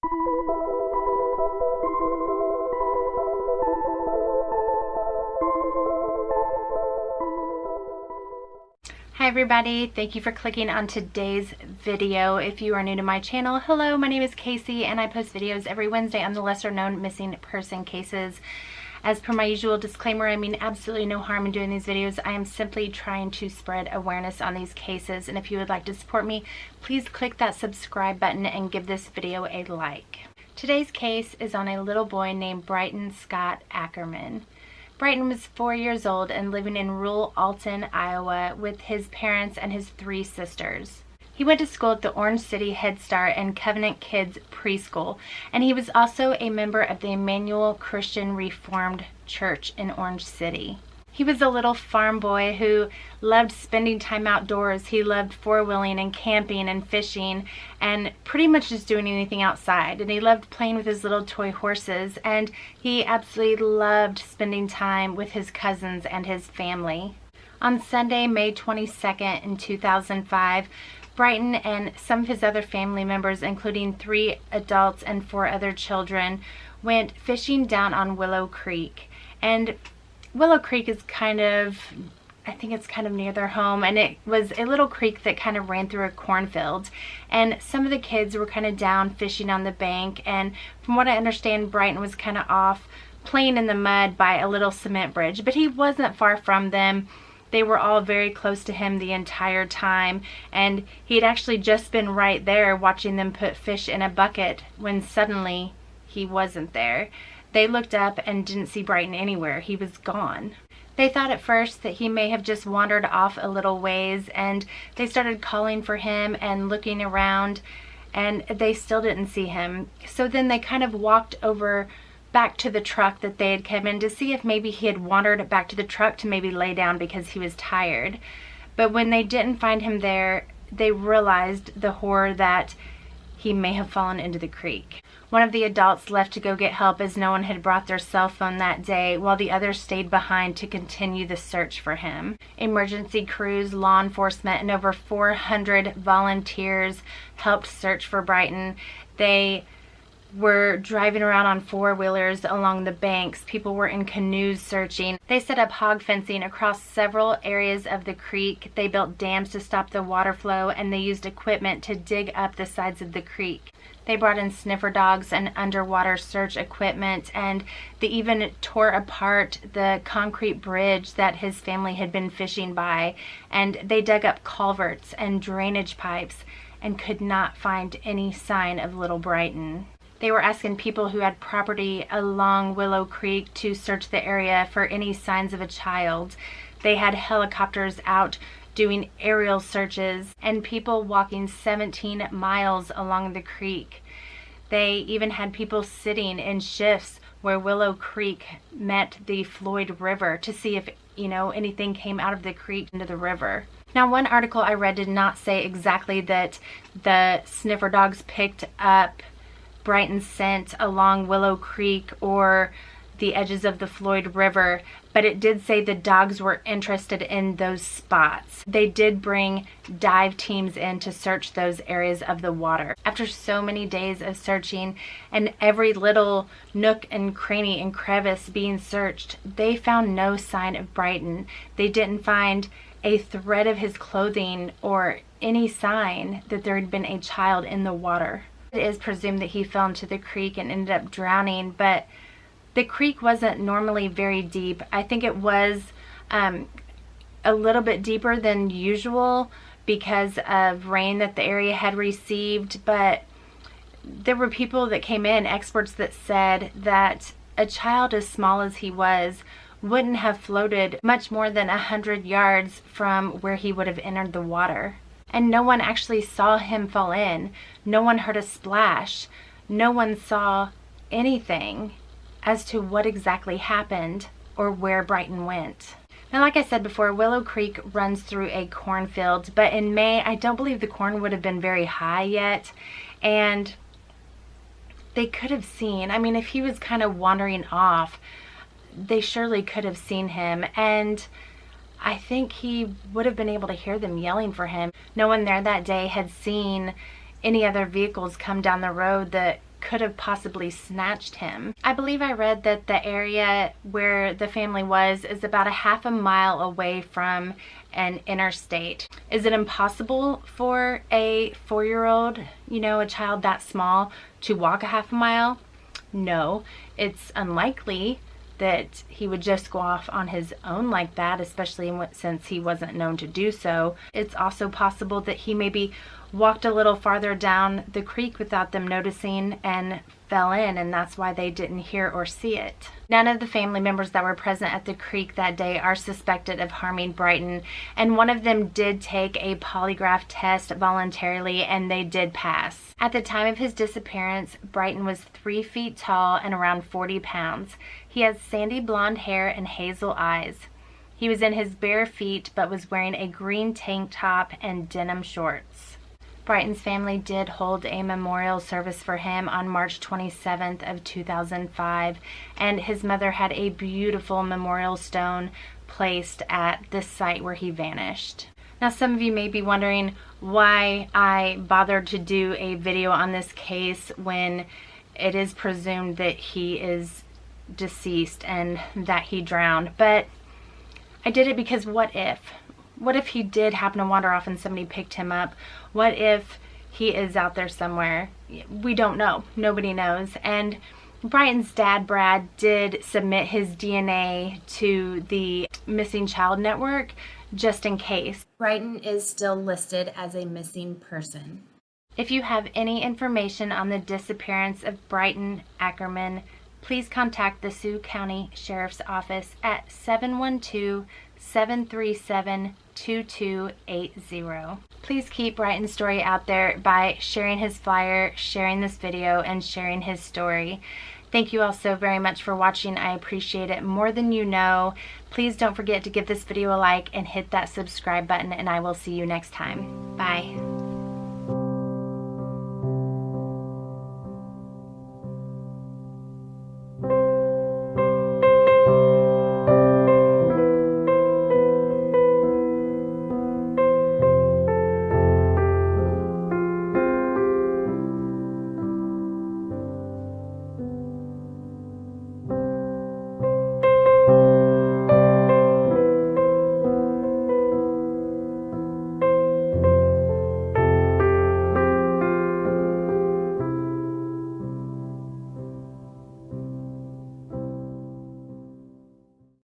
Hi everybody, thank you for clicking on today's video. If you are new to my channel, hello, my name is Casey and I post videos every Wednesday on the lesser known missing person cases. As per my usual disclaimer, I mean absolutely no harm in doing these videos. I am simply trying to spread awareness on these cases, and if you would like to support me, please click that subscribe button and give this video a like. Today's case is on a little boy named Breiton Scott Ackerman. Breiton was 4 years old and living in rural Alton, Iowa with his parents and his 3 sisters. He went to school at the Orange City Head Start and Covenant Kids Preschool, and he was also a member of the Emmanuel Christian Reformed Church in Orange City. He was a little farm boy who loved spending time outdoors. He loved four-wheeling and camping and fishing and pretty much just doing anything outside. And he loved playing with his little toy horses, and he absolutely loved spending time with his cousins and his family. On Sunday, May 22nd in 2005, Breiton and some of his other family members, including 3 adults and 4 other children, went fishing down on Willow Creek. And Willow Creek is I think it's kind of near their home, and it was a little creek that kind of ran through a cornfield. And some of the kids were kind of down fishing on the bank, and from what I understand, Breiton was kind of off playing in the mud by a little cement bridge, but he wasn't far from them. They were all very close to him the entire time, and he had actually just been right there watching them put fish in a bucket when suddenly he wasn't there. They looked up and didn't see Breiton anywhere. He was gone. They thought at first that he may have just wandered off a little ways, and they started calling for him and looking around, and they still didn't see him. So then they kind of walked over back to the truck that they had come in to see if maybe he had wandered back to the truck to maybe lay down because he was tired. But when they didn't find him there, they realized the horror that he may have fallen into the creek. One of the adults left to go get help as no one had brought their cell phone that day, while the others stayed behind to continue the search for him. Emergency crews, law enforcement, and over 400 volunteers helped search for Breiton. They were driving around on 4-wheelers along the banks. People were in canoes searching. They set up hog fencing across several areas of the creek. They built dams to stop the water flow, and they used equipment to dig up the sides of the creek. They brought in sniffer dogs and underwater search equipment, and they even tore apart the concrete bridge that his family had been fishing by, and they dug up culverts and drainage pipes and could not find any sign of little Breiton. They were asking people who had property along Willow Creek to search the area for any signs of a child. They had helicopters out doing aerial searches and people walking 17 miles along the creek. They even had people sitting in shifts where Willow Creek met the Floyd River to see if, anything came out of the creek into the river. Now, one article I read did not say exactly that the sniffer dogs picked up Breiton's scent along Willow Creek or the edges of the Floyd River, but it did say the dogs were interested in those spots. They did bring dive teams in to search those areas of the water. After so many days of searching and every little nook and cranny and crevice being searched, they found no sign of Breiton. They didn't find a thread of his clothing or any sign that there had been a child in the water. It is presumed that he fell into the creek and ended up drowning, but the creek wasn't normally very deep. I think it was a little bit deeper than usual because of rain that the area had received, but there were people that came in, experts that said that a child as small as he was wouldn't have floated much more than 100 yards from where he would have entered the water. And no one actually saw him fall in. No one heard a splash. No one saw anything as to what exactly happened or where Breiton went. Now, like I said before, Willow Creek runs through a cornfield, but in May, I don't believe the corn would have been very high yet, and they could have seen, if he was kind of wandering off, they surely could have seen him, and I think he would have been able to hear them yelling for him. No one there that day had seen any other vehicles come down the road that could have possibly snatched him. I believe I read that the area where the family was is about a half a mile away from an interstate. Is it impossible for a 4-year-old, a child that small, to walk a half a mile? No, it's unlikely that he would just go off on his own like that, especially since he wasn't known to do so. It's also possible that he maybe walked a little farther down the creek without them noticing and fell in, and that's why they didn't hear or see it. None of the family members that were present at the creek that day are suspected of harming Breiton, and one of them did take a polygraph test voluntarily, and they did pass. At the time of his disappearance, Breiton was 3 feet tall and around 40 pounds. He had sandy blonde hair and hazel eyes. He was in his bare feet but was wearing a green tank top and denim shorts. Breiton's family did hold a memorial service for him on March 27th of 2005, and his mother had a beautiful memorial stone placed at the site where he vanished. Now, some of you may be wondering why I bothered to do a video on this case when it is presumed that he is deceased and that he drowned. But I did it because what if? What if he did happen to wander off and somebody picked him up? What if he is out there somewhere? We don't know. Nobody knows. And Breiton's dad, Brad, did submit his DNA to the Missing Child Network just in case. Breiton is still listed as a missing person. If you have any information on the disappearance of Breiton Ackerman, please contact the Sioux County Sheriff's Office at 712-737-2280. Please keep Breiton's story out there by sharing his flyer, sharing this video, and sharing his story. Thank you all so very much for watching. I appreciate it more than you know. Please don't forget to give this video a like and hit that subscribe button, and I will see you next time. Bye.